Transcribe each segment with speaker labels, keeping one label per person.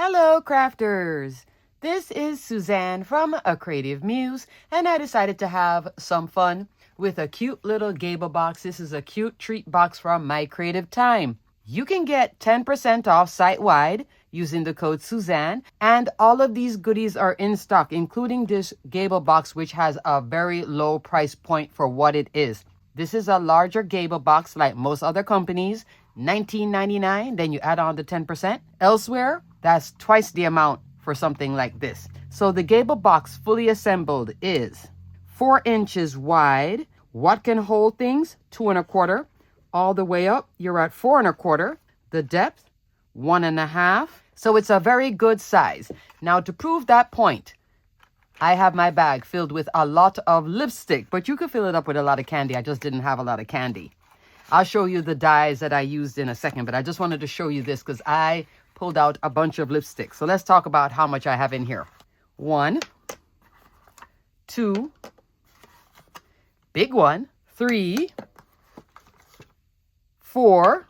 Speaker 1: Hello, crafters! This is Suzanne from A Creative Muse, and I decided to have some fun with a cute little Gable box. This is a cute treat box from mycreativetime. You can get 10% off site-wide using the code Suzanne, and all of these goodies are in stock, including this Gable box, which has a very low price point for what it is. This is a larger Gable box like most other companies, $19.99, then you add on the 10%. Elsewhere, that's twice the amount for something like this. So the Gable box fully assembled is 4 inches wide. What can hold things? 2 1/4. All the way up, you're at 4 1/4. The depth, 1 1/2. So it's a very good size. Now to prove that point, I have my bag filled with a lot of lipstick, but you could fill it up with a lot of candy. I just didn't have a lot of candy. I'll show you the dyes that I used in a second, but I just wanted to show you this because I pulled out a bunch of lipstick. So let's talk about how much I have in here. 1, 2, big one, 3, 4,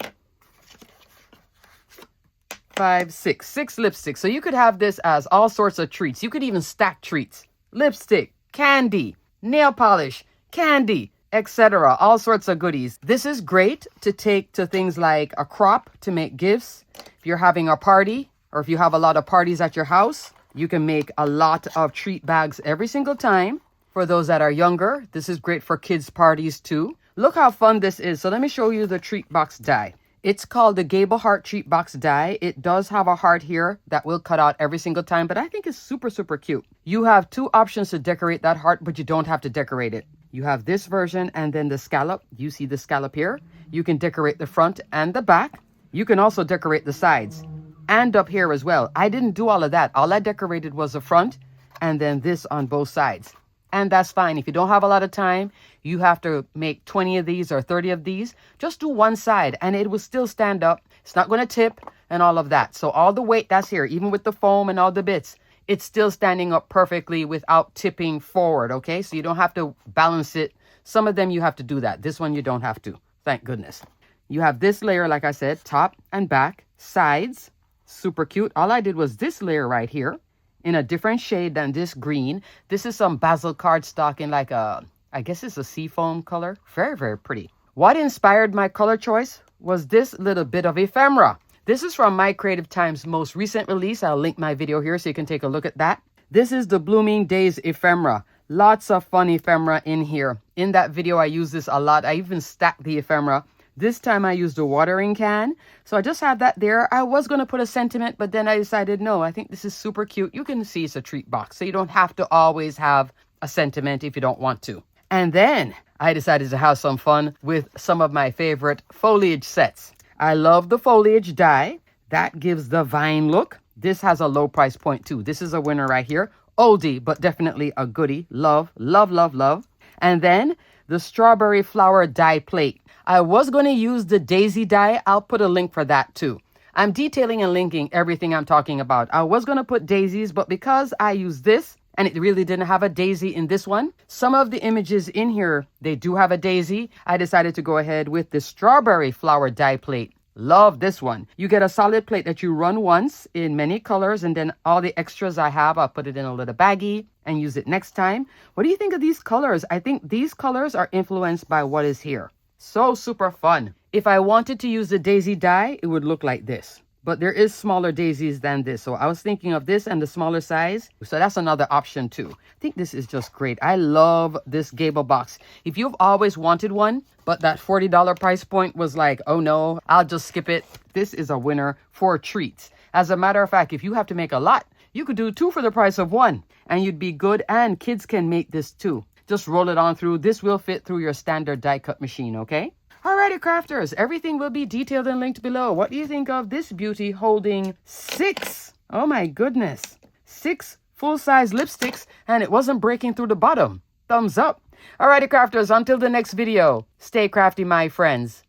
Speaker 1: 5, 6. 6 lipsticks. So you could have this as all sorts of treats. You could even stack treats. Lipstick, candy, nail polish, candy, etc. All sorts of goodies. This is great to take to things like a crop to make gifts. If you're having a party or if you have a lot of parties at your house, you can make a lot of treat bags every single time. For those that are younger, this is great for kids' parties too. Look how fun this is. So let me show you the treat box die. It's called the Gable Heart Treat Box Die. It does have a heart here that will cut out every single time, but I think it's super, super cute. You have 2 options to decorate that heart, but you don't have to decorate it. You have this version and then the scallop. You see the scallop here. You can decorate the front and the back. You can also decorate the sides and up here as well. I didn't do all of that. All I decorated was the front and then this on both sides. And that's fine. If you don't have a lot of time, you have to make 20 of these or 30 of these. Just do one side and it will still stand up. It's not going to tip and all of that. So all the weight that's here, even with the foam and all the bits, it's still standing up perfectly without tipping forward, okay? So you don't have to balance it. Some of them you have to do that. This one you don't have to. Thank goodness. You have this layer, like I said, top and back, sides. Super cute. All I did was this layer right here in a different shade than this green. This is some basil cardstock in like a, I guess it's a seafoam color. Very, very pretty. What inspired my color choice was this little bit of ephemera. This is from mycreativetime's most recent release. I'll link my video here so you can take a look at that. This is the Blooming Days ephemera. Lots of fun ephemera in here. In that video, I use this a lot. I even stacked the ephemera. This time I used a watering can. So I just had that there. I was going to put a sentiment, but then I decided, no, I think this is super cute. You can see it's a treat box. So you don't have to always have a sentiment if you don't want to. And then I decided to have some fun with some of my favorite foliage sets. I love the foliage die. That gives the vine look. This has a low price point too. This is a winner right here. Oldie, but definitely a goodie. Love, love, love, love. And then the strawberry flower die plate. I was going to use the daisy die. I'll put a link for that too. I'm detailing and linking everything I'm talking about. I was going to put daisies, but because I use this and it really didn't have a daisy in this one, some of the images in here, they do have a daisy. I decided to go ahead with the strawberry flower die plate. Love this one. You get a solid plate that you run once in many colors, and then all the extras I have, I'll put it in a little baggie and use it next time. What do you think of these colors? I think these colors are influenced by what is here. So super fun. If I wanted to use the daisy die, it would look like this. But there is smaller daisies than this. So I was thinking of this and the smaller size. So that's another option too. I think this is just great. I love this Gable box. If you've always wanted one, but that $40 price point was like, oh no, I'll just skip it. This is a winner for treats. As a matter of fact, if you have to make a lot, you could do 2 for the price of 1 and you'd be good. And kids can make this too. Just roll it on through. This will fit through your standard die cut machine, okay? Alrighty, crafters. Everything will be detailed and linked below. What do you think of this beauty holding 6? Oh my goodness. 6 full-size lipsticks and it wasn't breaking through the bottom. Thumbs up. Alrighty, crafters. Until the next video, stay crafty, my friends.